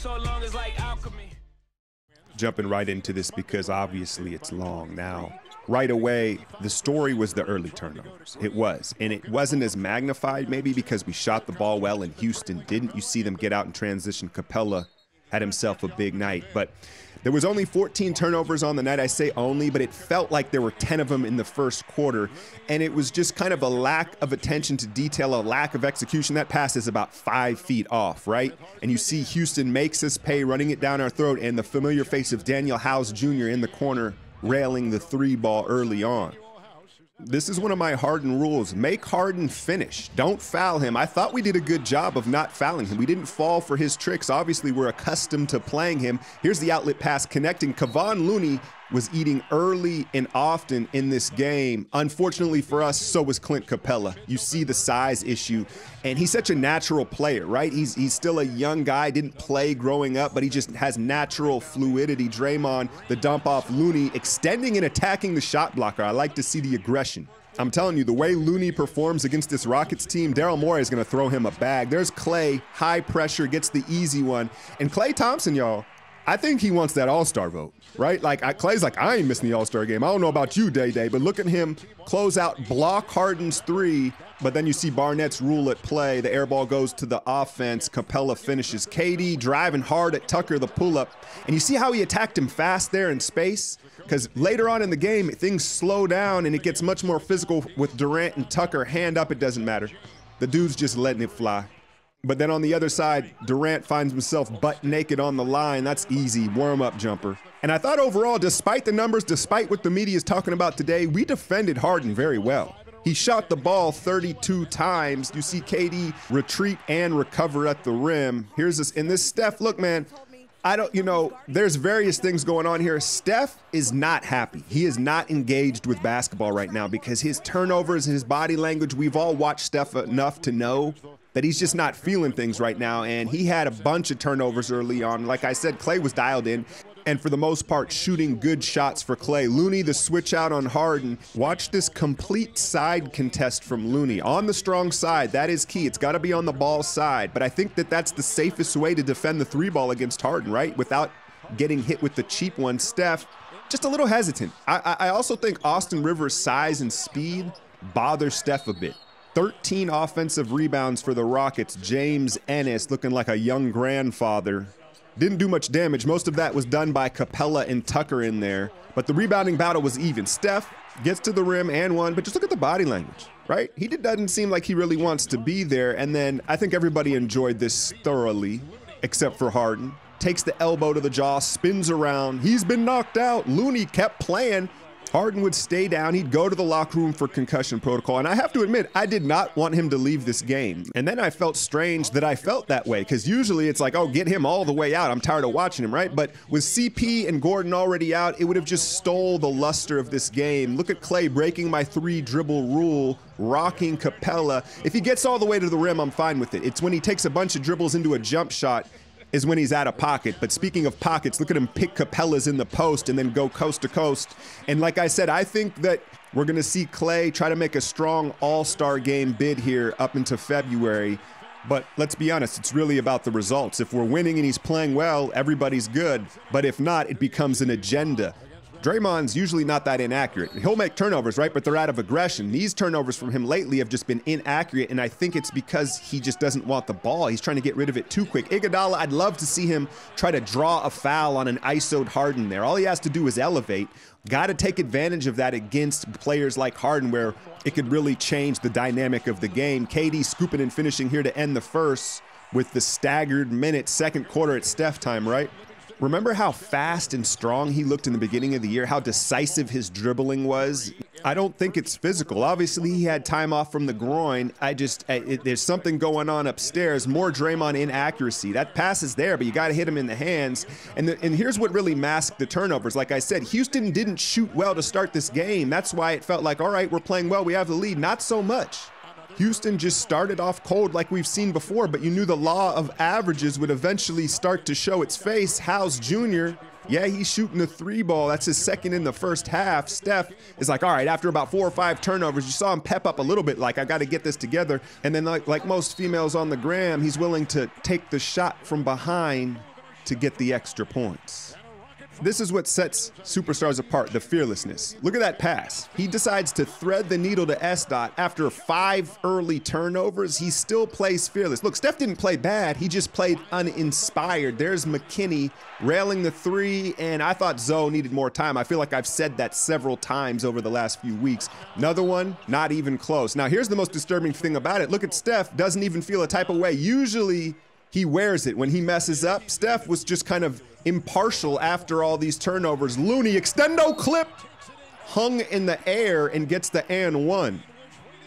so long is like alchemy. Jumping right into this because obviously it's long now. Right away, the story was the early turnovers. It was. And it wasn't as magnified maybe because we shot the ball well and Houston didn't. You see them get out in transition. Capella had himself a big night. But there was only 14 turnovers on the night. I say only, but it felt like there were 10 of them in the first quarter. And it was just kind of a lack of attention to detail, a lack of execution. That pass is about 5 feet off, right? And you see Houston makes us pay, running it down our throat, and the familiar face of Daniel HOU Jr. in the corner railing the 3-ball early on. This is one of my Harden rules. Make Harden finish. Don't foul him. I thought we did a good job of not fouling him. We didn't fall for his tricks. Obviously, we're accustomed to playing him. Here's the outlet pass connecting. Kevon Looney was eating early and often in this game. Unfortunately for us, so was Clint Capella. You see the size issue, and he's such a natural player, right? He's still a young guy, didn't play growing up, but he just has natural fluidity. Draymond, the dump off Looney, extending and attacking the shot blocker. I like to see the aggression. I'm telling you, the way Looney performs against this Rockets team, Daryl Morey is going to throw him a bag. There's Klay, high pressure, gets the easy one. And Klay Thompson, y'all, I think he wants that all-star vote, right? Like, Klay's like, I ain't missing the all-star game. I don't know about you, Day-Day, but look at him close out, block Harden's 3, but then you see Barnett's rule at play. The air ball goes to the offense. Capella finishes. KD driving hard at Tucker, the pull-up. And you see how he attacked him fast there in space? Because later on in the game, things slow down and it gets much more physical with Durant and Tucker. Hand up, it doesn't matter. The dude's just letting it fly. But then on the other side, Durant finds himself butt naked on the line. That's easy, warm-up jumper. And I thought overall, despite the numbers, despite what the media is talking about today, we defended Harden very well. He shot the ball 32 times. You see KD retreat and recover at the rim. Here's this, and this Steph, look, man, there's various things going on here. Steph is not happy. He is not engaged with basketball right now because his turnovers, his body language, we've all watched Steph enough to know that he's just not feeling things right now. And he had a bunch of turnovers early on. Like I said, Klay was dialed in. And for the most part, shooting good shots for Klay. Looney, the switch out on Harden. Watch this complete side contest from Looney. On the strong side, that is key. It's got to be on the ball side. But I think that that's the safest way to defend the 3-ball against Harden, right? Without getting hit with the cheap one. Steph, just a little hesitant. I also think Austin Rivers' size and speed bothers Steph a bit. 13 offensive rebounds for the Rockets. James Ennis looking like a young grandfather. Didn't do much damage. Most of that was done by Capella and Tucker in there. But the rebounding battle was even. Steph gets to the rim and one, but just look at the body language, right? He doesn't seem like he really wants to be there. And then I think everybody enjoyed this thoroughly, except for Harden. Takes the elbow to the jaw, spins around. He's been knocked out. Looney kept playing. Harden would stay down. He'd go to the locker room for concussion protocol. And I have to admit, I did not want him to leave this game. And then I felt strange that I felt that way because usually it's like, oh, get him all the way out. I'm tired of watching him, right? But with CP and Gordon already out, it would have just stole the luster of this game. Look at Klay breaking my 3-dribble rule, rocking Capella. If he gets all the way to the rim, I'm fine with it. It's when he takes a bunch of dribbles into a jump shot is when he's out of pocket. But speaking of pockets, look at him pick Capella's in the post and then go coast to coast. And like I said, I think that we're going to see Klay try to make a strong all-star game bid here up into February. But let's be honest, it's really about the results. If we're winning and he's playing well, everybody's good. But if not, it becomes an agenda. Draymond's usually not that inaccurate. He'll make turnovers, right? But they're out of aggression. These turnovers from him lately have just been inaccurate, and I think it's because he just doesn't want the ball. He's trying to get rid of it too quick. Iguodala, I'd love to see him try to draw a foul on an ISO'd Harden there. All he has to do is elevate. Got to take advantage of that against players like Harden where it could really change the dynamic of the game. KD scooping and finishing here to end the first with the staggered minute, second quarter at Steph time, right? Remember how fast and strong he looked in the beginning of the year, how decisive his dribbling was? I don't think it's physical. Obviously, he had time off from the groin. There's something going on upstairs, more Draymond inaccuracy. That pass is there, but you got to hit him in the hands. And here's what really masked the turnovers. Like I said, Houston didn't shoot well to start this game. That's why it felt like, all right, we're playing well, we have the lead. Not so much. Houston just started off cold like we've seen before, but you knew the law of averages would eventually start to show its face. HOU Jr., yeah, he's shooting the 3-ball. That's his second in the first half. Steph is like, all right, after about 4 or 5 turnovers, you saw him pep up a little bit, like, I got to get this together. And then like most females on the gram, he's willing to take the shot from behind to get the extra points. This is what sets superstars apart, the fearlessness. Look at that pass. He decides to thread the needle to S. After 5 early turnovers, he still plays fearless. Look, Steph didn't play bad. He just played uninspired. There's McKinney railing the 3, and I thought Zoe needed more time. I feel like I've said that several times over the last few weeks. Another one, not even close. Now, here's the most disturbing thing about it. Look at Steph, doesn't even feel a type of way. Usually, he wears it when he messes up. Steph was just kind of impartial after all these turnovers. Looney, extendo clip, hung in the air and gets the and one.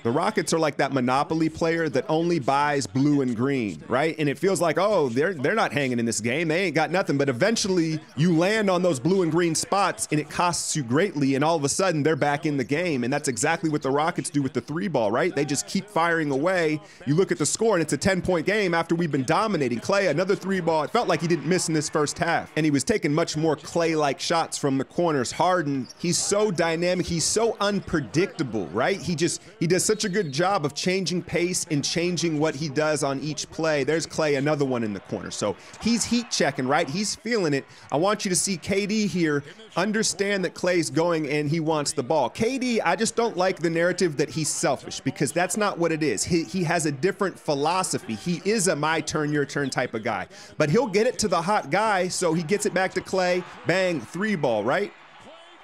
The Rockets are like that Monopoly player that only buys blue and green, right? And it feels like, oh, they're not hanging in this game. They ain't got nothing. But eventually you land on those blue and green spots and it costs you greatly. And all of a sudden they're back in the game. And that's exactly what the Rockets do with the 3 ball, right? They just keep firing away. You look at the score and it's a 10-point game after we've been dominating. Clay, another 3 ball. It felt like he didn't miss in this first half. And he was taking much more Clay-like shots from the corners. Harden, he's so dynamic. He's so unpredictable, right? He does such a good job of changing pace and changing what he does on each play. There's Clay, another one in the corner. So he's heat checking, right? He's feeling it. I want you to see KD here understand that Clay's going and he wants the ball. KD, I just don't like the narrative that he's selfish, because that's not what it is. He has a different philosophy. He is a my turn, your turn type of guy, but he'll get it to the hot guy. So he gets it back to Clay, bang, 3 ball, right?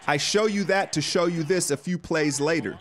I show you that to show you this a few plays later.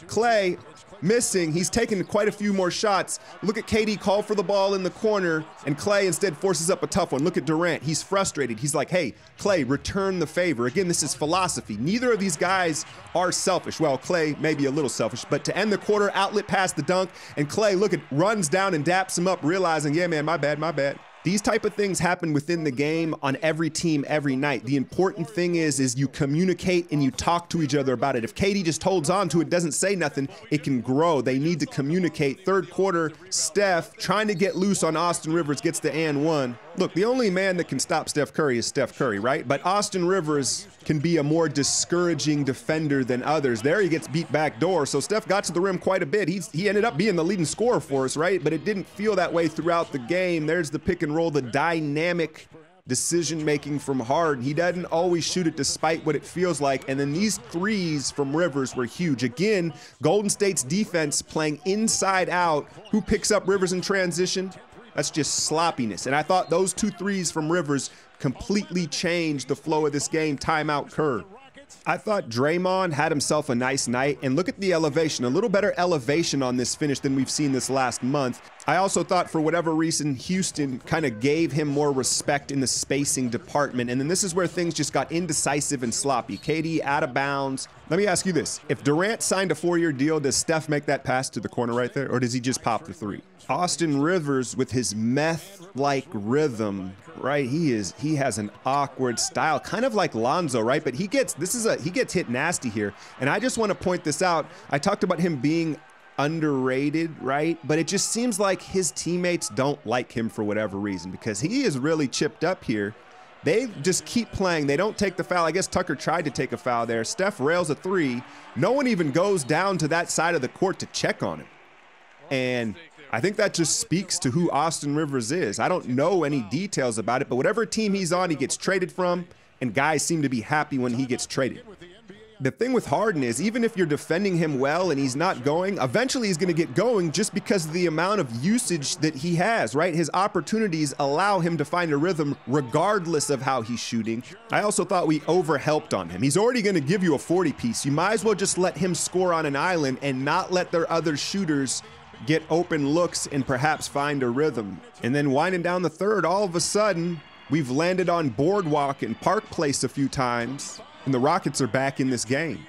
Clay missing, he's taken quite a few more shots. Look at KD call for the ball in the corner, and Clay instead forces up a tough one. Look at Durant, he's frustrated. He's like, hey, Clay, return the favor. Again, this is philosophy. Neither of these guys are selfish. Well, Clay may be a little selfish, but to end the quarter, outlet pass the dunk, and Clay, look at, runs down and daps him up, realizing, yeah, man, my bad, my bad. These type of things happen within the game on every team every night. The important thing is you communicate and you talk to each other about it. If KD just holds on to it, doesn't say nothing, it can grow. They need to communicate. Third quarter, Steph trying to get loose on Austin Rivers, gets the and one. Look, the only man that can stop Steph Curry is Steph Curry, right? But Austin Rivers can be a more discouraging defender than others. There he gets beat back door. So Steph got to the rim quite a bit. He ended up being the leading scorer for us, right? But it didn't feel that way throughout the game. There's the pick and roll, the dynamic decision-making from Harden. He doesn't always shoot it despite what it feels like. And then these 3s from Rivers were huge. Again, Golden State's defense playing inside out. Who picks up Rivers in transition? That's just sloppiness. And I thought those 2 3s from Rivers completely changed the flow of this game. Timeout Kerr. I thought Draymond had himself a nice night, and look at the elevation, a little better elevation on this finish than we've seen this last month. I also thought for whatever reason, Houston kind of gave him more respect in the spacing department, and then this is where things just got indecisive and sloppy. KD out of bounds. Let me ask you this. If Durant signed a 4-year deal, does Steph make that pass to the corner right there, or does he just pop the 3? Austin Rivers with his meth-like rhythm, right? He has an awkward style, kind of like Lonzo, right? But he gets hit nasty here. And I just want to point this out. I talked about him being underrated, right? But it just seems like his teammates don't like him for whatever reason, because he is really chipped up here. They just keep playing. They don't take the foul. I guess Tucker tried to take a foul there. Steph rails a 3. No one even goes down to that side of the court to check on him. And I think that just speaks to who Austin Rivers is. I don't know any details about it, but whatever team he's on, he gets traded from, and guys seem to be happy when he gets traded. The thing with Harden is, even if you're defending him well and he's not going, eventually he's going to get going just because of the amount of usage that he has, right? His opportunities allow him to find a rhythm regardless of how he's shooting. I also thought we overhelped on him. He's already going to give you a 40-piece. You might as well just let him score on an island and not let their other shooters get open looks and perhaps find a rhythm. And then winding down the third, all of a sudden, we've landed on Boardwalk and Park Place a few times, and the Rockets are back in this game.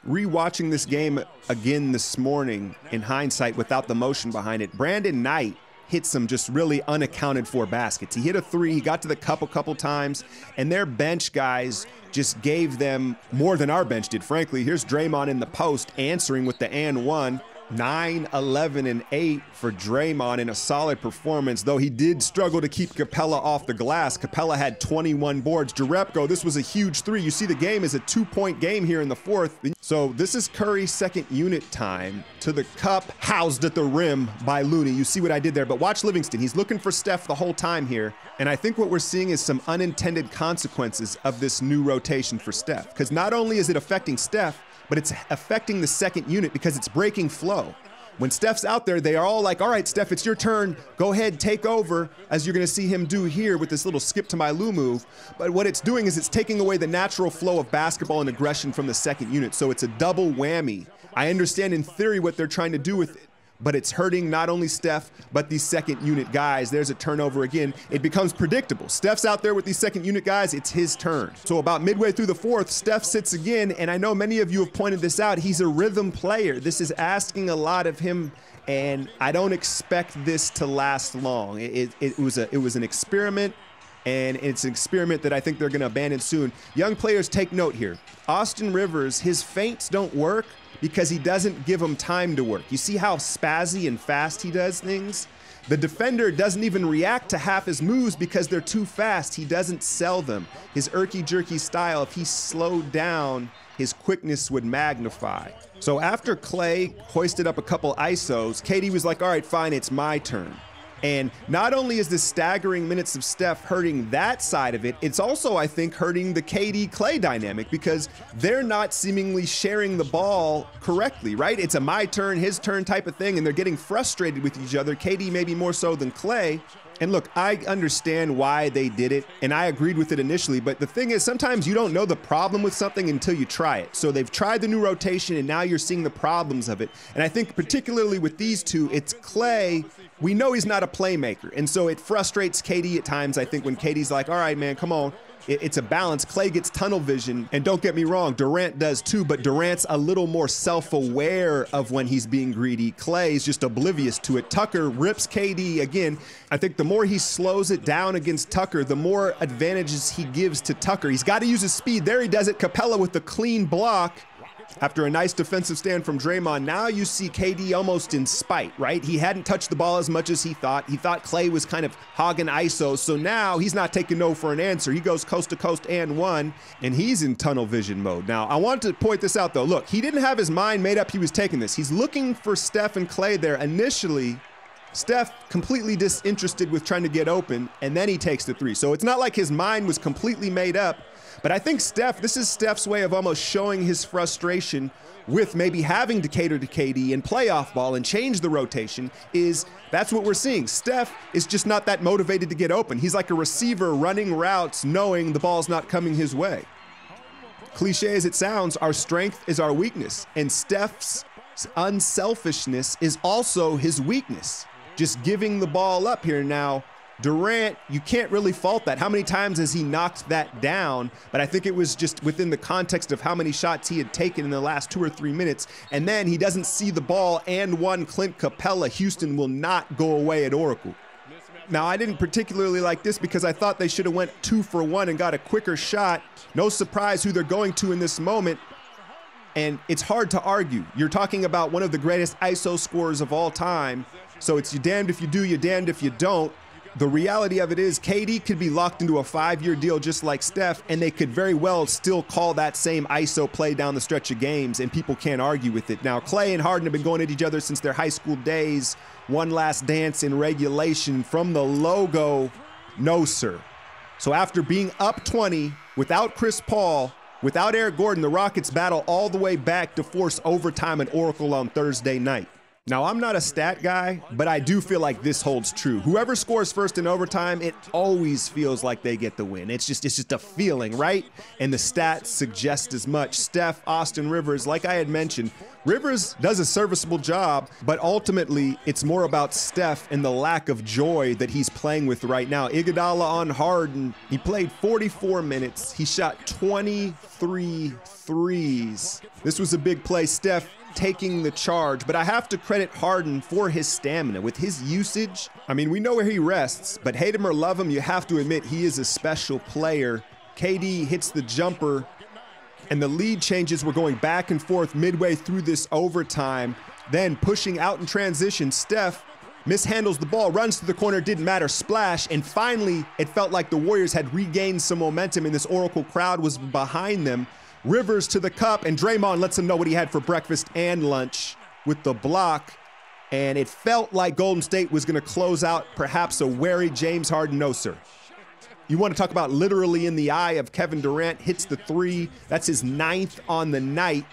Rewatching this game again this morning, in hindsight, without the motion behind it, Brandon Knight hit some just really unaccounted for baskets. He hit a 3, he got to the cup a couple times, and their bench guys just gave them more than our bench did, frankly. Here's Draymond in the post answering with the and one. 9, 11, and 8 for Draymond in a solid performance, though he did struggle to keep Capella off the glass. Capella had 21 boards. Jerebko, this was a huge three. You see the game is a 2-point game here in the fourth. So this is Curry's second unit time to the cup, housed at the rim by Looney. You see what I did there, but watch Livingston. He's looking for Steph the whole time here. And I think what we're seeing is some unintended consequences of this new rotation for Steph, because not only is it affecting Steph, but it's affecting the second unit because it's breaking flow. When Steph's out there, they are all like, all right, Steph, it's your turn. Go ahead, take over, as you're going to see him do here with this little skip to my Lou move. But what it's doing is it's taking away the natural flow of basketball and aggression from the second unit. So it's a double whammy. I understand in theory what they're trying to do with it, but it's hurting not only Steph, but these second unit guys. There's a turnover again. It becomes predictable. Steph's out there with these second unit guys, it's his turn. So about midway through the fourth, Steph sits again, and I know many of you have pointed this out. He's a rhythm player. This is asking a lot of him, and I don't expect this to last long. It was an experiment, and it's an experiment that I think they're gonna abandon soon. Young players, take note here. Austin Rivers, his feints don't work because he doesn't give them time to work. You see how spazzy and fast he does things? The defender doesn't even react to half his moves because they're too fast. He doesn't sell them. His irky-jerky style, if he slowed down, his quickness would magnify. So after Clay hoisted up a couple ISOs, KD was like, all right, fine, it's my turn. And not only is the staggering minutes of Steph hurting that side of it, it's also, I think, hurting the KD-Clay dynamic because they're not seemingly sharing the ball correctly, right? It's a my turn, his turn type of thing, and they're getting frustrated with each other. KD maybe more so than Clay. And look, I understand why they did it, and I agreed with it initially, but the thing is, sometimes you don't know the problem with something until you try it. So they've tried the new rotation, and now you're seeing the problems of it. And I think particularly with these two, it's Clay. We know he's not a playmaker, and so it frustrates KD at times, I think, when KD's like, all right, man, come on. It's a balance. Clay gets tunnel vision, and don't get me wrong, Durant does too, but Durant's a little more self-aware of when he's being greedy. Clay's just oblivious to it. Tucker rips KD again. I think the more he slows it down against Tucker, the more advantages he gives to Tucker. He's got to use his speed. There he does it. Capella with the clean block. After a nice defensive stand from Draymond, now you see KD almost in spite, right? He hadn't touched the ball as much as he thought. He thought Clay was kind of hogging ISO, so now he's not taking no for an answer. He goes coast to coast and one, and he's in tunnel vision mode. Now, I want to point this out, though. Look, he didn't have his mind made up he was taking this. He's looking for Steph and Clay there. Initially, Steph completely disinterested with trying to get open, and then he takes the three. So it's not like his mind was completely made up. But I think this is Steph's way of almost showing his frustration with maybe having to cater to KD and play off ball and change the rotation. That's what we're seeing. Steph is just not that motivated to get open. He's like a receiver running routes knowing the ball's not coming his way. Cliche as it sounds, our strength is our weakness, and Steph's unselfishness is also his weakness. Just giving the ball up here now. Durant, you can't really fault that. How many times has he knocked that down? But I think it was just within the context of how many shots he had taken in the last 2 or 3 minutes. And then he doesn't see the ball and one Clint Capella. Houston will not go away at Oracle. Now, I didn't particularly like this because I thought they should have went 2 for 1 and got a quicker shot. No surprise who they're going to in this moment. And it's hard to argue. You're talking about one of the greatest ISO scorers of all time. So it's you damned if you do, you damned if you don't. The reality of it is KD could be locked into a 5-year deal just like Steph, and they could very well still call that same ISO play down the stretch of games, and people can't argue with it. Now, Clay and Harden have been going at each other since their high school days. One last dance in regulation from the logo, no, sir. So after being up 20, without Chris Paul, without Eric Gordon, the Rockets battle all the way back to force overtime at Oracle on Thursday night. Now, I'm not a stat guy, but I do feel like this holds true. Whoever scores first in overtime, it always feels like they get the win. It's just a feeling, right? And the stats suggest as much. Steph, Austin Rivers, like I had mentioned, Rivers does a serviceable job, but ultimately it's more about Steph and the lack of joy that he's playing with right now. Iguodala on Harden, he played 44 minutes. He shot 23 threes. This was a big play. Steph taking the charge, but I have to credit Harden for his stamina. With his usage, I mean, we know where he rests, but hate him or love him, you have to admit he is a special player. KD hits the jumper, and the lead changes. We're going back and forth midway through this overtime. Then pushing out in transition, Steph mishandles the ball, runs to the corner, didn't matter, splash, and finally it felt like the Warriors had regained some momentum and this Oracle crowd was behind them. Rivers to the cup, and Draymond lets him know what he had for breakfast and lunch with the block, and it felt like Golden State was gonna close out perhaps a wary James Harden no, sir. You want to talk about literally in the eye of Kevin Durant, hits the three, that's his 9th on the night,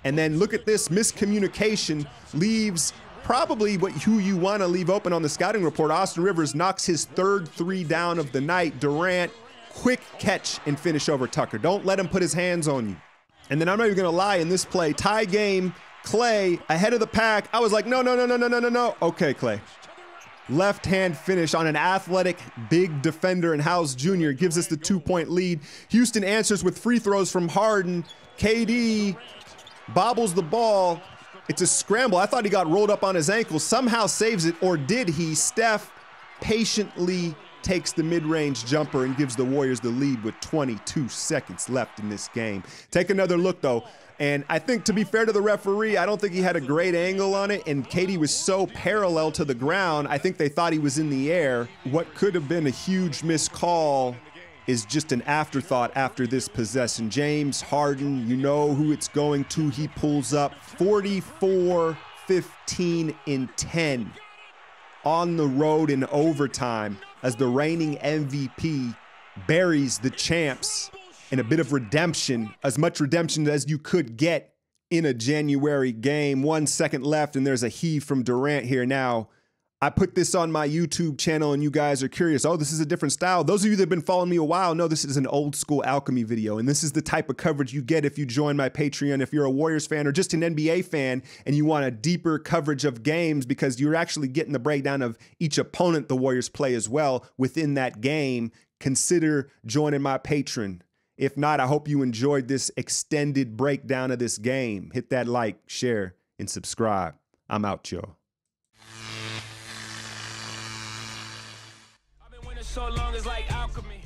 and then look at this miscommunication, leaves probably who you want to leave open on the scouting report. Austin Rivers knocks his 3rd 3 down of the night. Durant, quick catch and finish over Tucker. Don't let him put his hands on you. And then I'm not even going to lie, in this play, tie game, Clay ahead of the pack. I was like, no. Okay, Clay. Left hand finish on an athletic big defender, and Howes Jr. gives us the 2-point lead. Houston answers with free throws from Harden. KD bobbles the ball. It's a scramble. I thought he got rolled up on his ankle, somehow saves it, or did he? Steph patiently takes the mid-range jumper and gives the Warriors the lead with 22 seconds left in this game. Take another look, though. And I think, to be fair to the referee, I don't think he had a great angle on it, and KD was so parallel to the ground, I think they thought he was in the air. What could have been a huge missed call is just an afterthought after this possession. James Harden, you know who it's going to. He pulls up 44, 15, and 10 on the road in overtime as the reigning MVP buries the champs in a bit of redemption, as much redemption as you could get in a January game. 1 second left, and there's a heave from Durant here. Now, I put this on my YouTube channel, and you guys are curious, oh, this is a different style. Those of you that have been following me a while know this is an old school alchemy video, and this is the type of coverage you get if you join my Patreon. If you're a Warriors fan or just an NBA fan and you want a deeper coverage of games, because you're actually getting the breakdown of each opponent the Warriors play as well within that game, consider joining my Patreon. If not, I hope you enjoyed this extended breakdown of this game. Hit that like, share, and subscribe. I'm out, y'all. So long as like alchemy.